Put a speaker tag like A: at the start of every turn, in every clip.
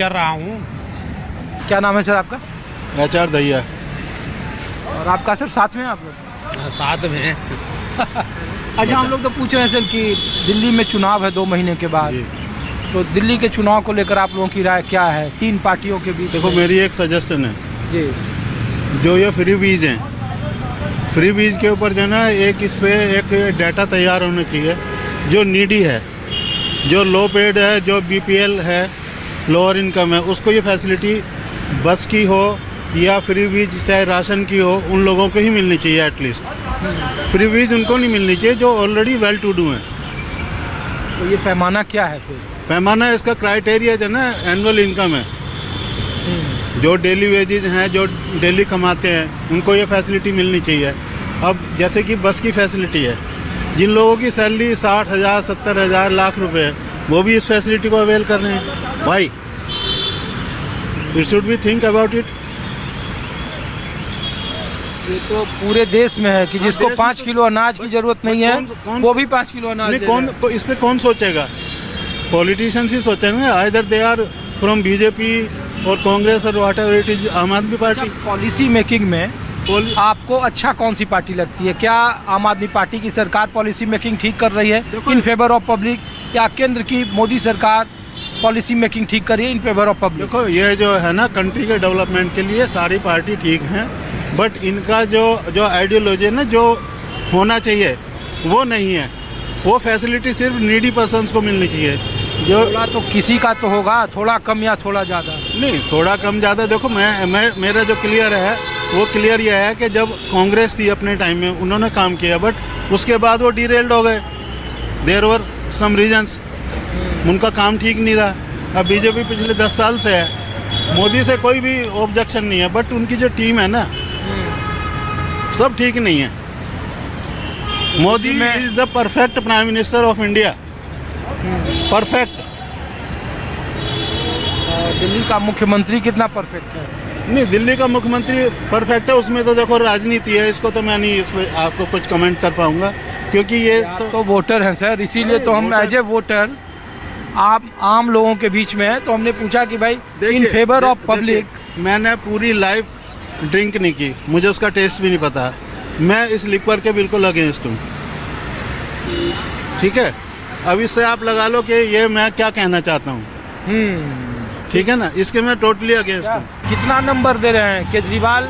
A: कर रहा हूँ।
B: क्या नाम है सर आपका?
C: HR दैया।
B: और आपका सर साथ में हैं आप लोग?
A: साथ में।
B: अच्छा, हम लोग तो पूछ रहे हैं सर कि दिल्ली में चुनाव है 2 महीने के बाद,
C: जी।
B: तो दिल्ली के चुनाव को लेकर आप लोगों की राय क्या है 3 पार्टियों के बीच?
C: देखो, मेरी एक सजेशन है,
B: जी
C: जो ये फ्री बीज हैं, फ्री बीज के ऊपर जो है ना, एक इस पे एक डाटा तैयार होना चाहिए। जो नीडी है, जो लो पेड है, जो BPL है, लोअर इनकम है, उसको ये फैसिलिटी बस की हो या फ्री बीज चाहे राशन की हो, उन लोगों को ही मिलनी चाहिए। एटलीस्ट फ्री बीज उनको नहीं मिलनी चाहिए जो ऑलरेडी वेल टू डू हैं।
B: तो ये पैमाना क्या है फिर?
C: पैमाना इसका क्राइटेरिया जो है ना, एनुअल इनकम है। जो डेली वेजेज हैं, जो डेली कमाते हैं, उनको ये फैसिलिटी मिलनी चाहिए। अब जैसे कि बस की फैसिलिटी है, जिन लोगों की सैलरी 60,000, 70,000, लाख रुपए है, वो भी इस फैसिलिटी को अवेल कर रहे हैं। भाई, it should be think about it.
B: ये तो पूरे देश में है कि जिसको 5 किलो अनाज की जरूरत नहीं है, वो भी 5 किलो अनाज
C: नहीं,
B: दे रहे हैं।
C: इस पे कौन सोचेगा? पॉलिटिशियंस ही सोचेंगे। Either they are from BJP और कांग्रेस और व्हाट एवर इट इज, आम आदमी पार्टी।
B: पॉलिसी मेकिंग में आपको अच्छा कौन सी पार्टी लगती है? क्या आम आदमी पार्टी की सरकार पॉलिसी मेकिंग ठीक कर रही है इन फेवर ऑफ पब्लिक, या केंद्र की मोदी सरकार पॉलिसी मेकिंग ठीक कर रही है इन फेवर ऑफ पब्लिक?
C: देखो, ये जो है ना, कंट्री के डेवलपमेंट के लिए सारी पार्टी ठीक हैं, बट इनका जो आइडियोलॉजी है ना, जो होना चाहिए वो नहीं है। वो फैसिलिटी सिर्फ नीडी पर्सन्स को मिलनी चाहिए। जो
B: थोड़ा तो किसी का तो होगा, थोड़ा कम या थोड़ा ज़्यादा?
C: नहीं, थोड़ा कम ज़्यादा। देखो, मेरा जो क्लियर है वो क्लियर ये है कि जब कांग्रेस थी अपने टाइम में, उन्होंने काम किया, बट उसके बाद वो डीरेल्ड हो गए। देयर वर सम रीजंस, उनका काम ठीक नहीं रहा। अब BJP पिछले 10 साल से है, मोदी से कोई भी ऑब्जेक्शन नहीं है, बट उनकी जो टीम है ना, सब ठीक नहीं है। Modi is the perfect prime minister of India, perfect.
B: Delhi का मुख्यमंत्री कितना परफेक्ट है?
C: नहीं, दिल्ली का मुख्यमंत्री परफेक्ट है, उसमें तो देखो राजनीति है, इसको तो मैं नहीं इसमें आपको कुछ कमेंट कर पाऊंगा, क्योंकि ये
B: तो वोटर हैं सर, इसीलिए तो हम एज ए वोटर आप आम लोगों के बीच में है, तो हमने पूछा कि भाई इन फेवर ऑफ पब्लिक।
C: मैंने पूरी लाइफ ड्रिंक नहीं की, मुझे उसका टेस्ट भी नहीं पता। मैं इस लिक्वर के बिल्कुल अगेंस्ट हूँ, ठीक है? अब इससे आप लगा लो कि ये मैं क्या कहना चाहता हूँ, ठीक है ना? इसके मैं टोटली अगेंस्ट हूँ।
B: कितना नंबर दे रहे हैं? केजरीवाल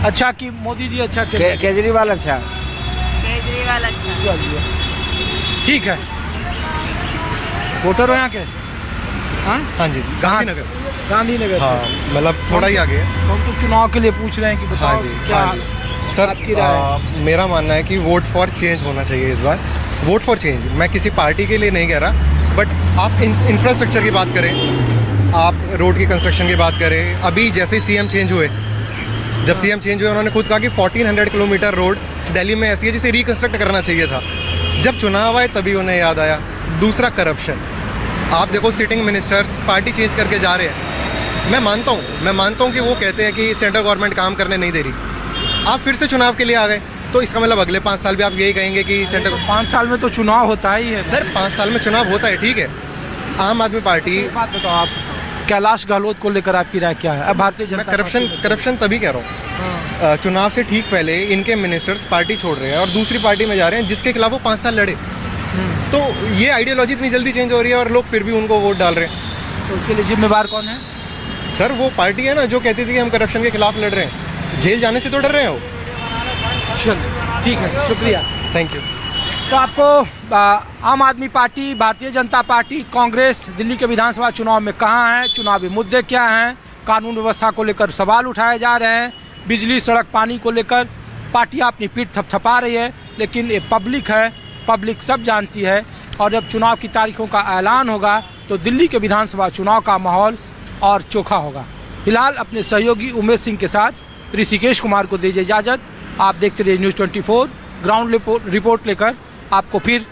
B: अच्छा कि मोदी जी अच्छा?
D: केजरीवाल अच्छा।
E: केजरीवाल अच्छा।
B: ठीक है। वोटर हो यहाँ के?
D: हाँ जी, गांधीनगर।
B: गांधीनगर।
D: हाँ, मतलब थोड़ा ही आगे है।
B: हम तो चुनाव के लिए पूछ रहे हैं कि बताओ।
D: हाँ जी,
B: क्या
D: हाँ जी। सर,
B: आपकी राय?
D: मेरा मानना है कि वोट फॉर चेंज होना चाहिए इस बार। वोट फॉर चेंज, मैं किसी पार्टी के लिए नहीं कह रहा, बट आप इंफ्रास्ट्रक्चर की बात करें, आप रोड की कंस्ट्रक्शन की बात करें। अभी जैसे ही CM चेंज हुए, जब CM चेंज हुए, उन्होंने खुद कहा कि 1400 किलोमीटर रोड दिल्ली में ऐसी है जिसे रिकंस्ट्रक्ट करना चाहिए था। जब चुनाव आए तभी उन्हें याद आया। दूसरा, करप्शन। आप देखो, सिटिंग मिनिस्टर्स पार्टी चेंज करके जा रहे हैं। मैं मानता हूँ कि वो कहते हैं कि सेंट्रल गवर्नमेंट काम करने नहीं दे रही। आप फिर से चुनाव के लिए आ गए, तो इसका मतलब अगले 5 साल भी आप यही कहेंगे कि सेंट्रल।
B: 5 साल में तो चुनाव होता ही है
D: सर, 5 साल में चुनाव होता है, ठीक है। आम आदमी पार्टी।
B: एक बात बताओ, आप कैलाश गहलोत को लेकर आपकी राय क्या है? अब भारतीय जनता
D: करप्शन तभी कह रहा हूँ, चुनाव से ठीक पहले इनके मिनिस्टर्स पार्टी छोड़ रहे हैं और दूसरी पार्टी में जा रहे हैं जिसके खिलाफ वो 5 साल लड़े। तो ये आइडियोलॉजी इतनी जल्दी चेंज हो रही है और लोग फिर भी उनको वोट डाल रहे हैं।
B: तो उसके लिए जिम्मेवार कौन है?
D: सर, वो पार्टी है ना जो कहती थी कि हम करप्शन के खिलाफ लड़ रहे हैं। जेल जाने से तो डर रहे हैं वो।
B: चलिए, ठीक है, शुक्रिया,
D: थैंक यू।
B: तो आपको आम आदमी पार्टी, भारतीय जनता पार्टी, कांग्रेस दिल्ली के विधानसभा चुनाव में कहाँ है, चुनावी मुद्दे क्या हैं, कानून व्यवस्था को लेकर सवाल उठाए जा रहे हैं, बिजली, सड़क, पानी को लेकर पार्टियां अपनी पीठ थपथपा रही है, लेकिन ये पब्लिक है, पब्लिक सब जानती है। और जब चुनाव की तारीखों का ऐलान होगा तो दिल्ली के विधानसभा चुनाव का माहौल और चोखा होगा। फिलहाल अपने सहयोगी उमेश सिंह के साथ ऋषिकेश कुमार को दीजिए इजाज़त। आप देखते रहिए News 24 ग्राउंड रिपोर्ट लेकर आपको फिर